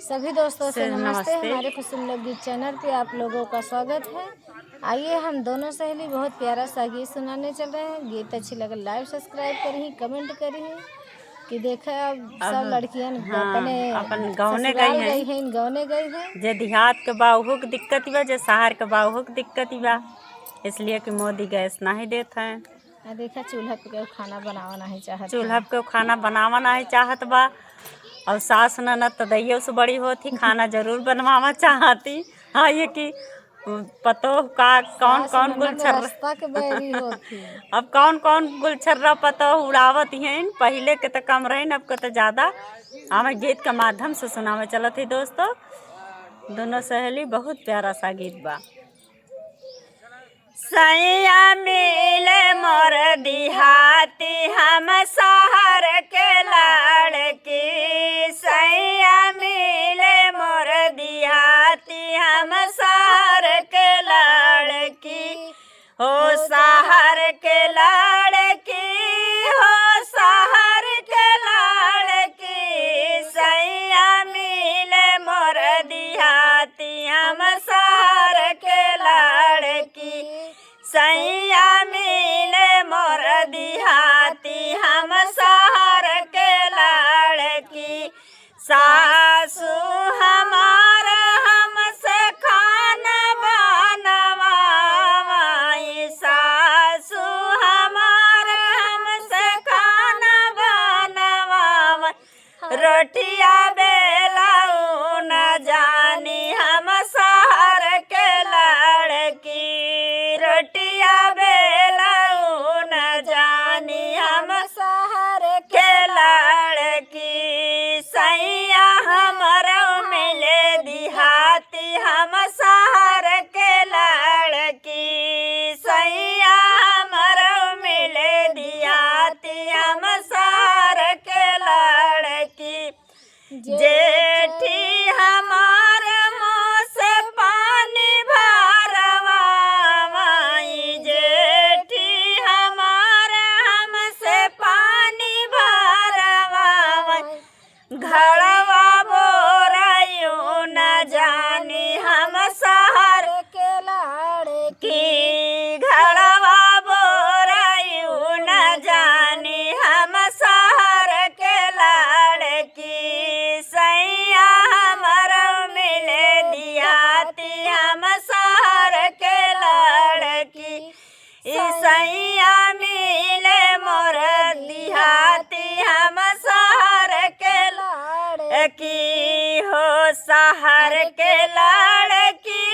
सभी दोस्तों से नमस्ते। नमस्ते। हमारे कुसुम लोकगीत चैनल पे आप लोगों का स्वागत है। आइए हम दोनों सहेली बहुत प्यारा सा गीत सुनाने चल रहे हैं। गीत अच्छी लगे लाइव सब्सक्राइब करी, कमेंट करी कि देखा अब सब लड़कियां अपने अपन गौने ससुराल गई गई हैं, गौने गई हैं। जे देहात के बाहू के दिक्कत बा, जे शहर के बाहू के दिक्कत बा, इसलिए कि मोदी गैस नहीं देते हैं। देखा चूल्हा पे खाना बनावा नहीं चाहत, चूल्हा पे खाना बनावा नहीं चाहत बा। और सास ननद तो दैयो से बड़ी होती, खाना जरूर बनवावा चाहती। हाँ, ये कि पतो का कौन कौन रास्ता के बैरी होती। अब कौन कौन गुलछर्रा पतो उड़ावत हैं। पहले के तो कम रहे, अब के तो ज़्यादा। हमें गीत के माध्यम से सुनावे चलत है दोस्तों। दोनों सहेली बहुत प्यारा सा गीत बा। सैया मिले मोर दिहाती हम शहर के लड़की, सैया मिले मोर दिहाती हम शहर के लड़की, हो शहर के लड़की, हो शहर के लड़की, सैया मिले मोर दिहाती हम शहर के लड़की, सैया मिले मोर दिहाती हम शहर के लड़की, सासू हमार हमसे खाना बनवाई, सासू हमार हमसे खाना बनवाई, रोटिया बेलाऊ न जानी हम शहर के लड़की, रोटिया बेलाऊ न जानी हम शहर के लड़की, सैया हमरो मिले दिहाती हम शहर के लड़की, सैया हमरो मिले दिहाती हम शहर के लड़की, जेठी हमार मुँह से पानी भरवाई, जेठी हमार हमसे पानी भरवाई, घड़वा बोरायूं न जानी हम शहर के लड़की, घड़वा बोरायूं न जानी हम शहर के लड़की, सैया हमरो मिले दिहाती हम शहर के लड़की, सैया मिले मोर दिहाती हम शहर के लड़की, हो शहर के लड़की,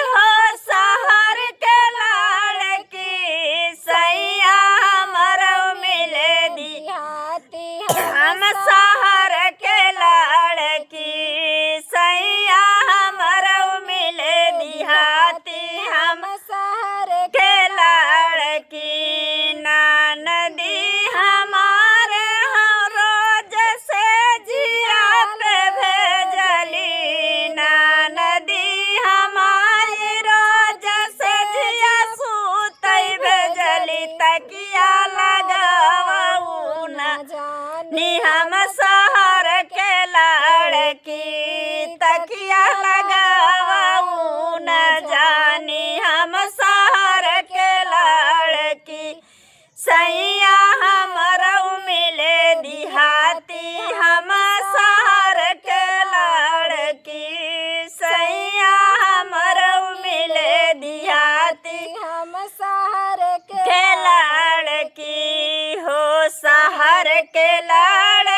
हो शहर के लड़की, सैया हमरो मिले दिहाती हम शहर के लड़की, सैया हमरो मिले दिहाती हम शहर के लड़की, ननदी हमार रोज से जिया पे भेजली, ननदी हमारी रोज से जिया सूतई भेजली, तकिया लगाऊ न जानी हम शहर के लड़की, तकिया लगाऊ न जानी हम शहर के लड़की, सैया हमरो मिले दिहाती हम शहर के लड़की, सैया हमरो मिले दिहाती हम शहर के लड़की, हो शहर के लड़की।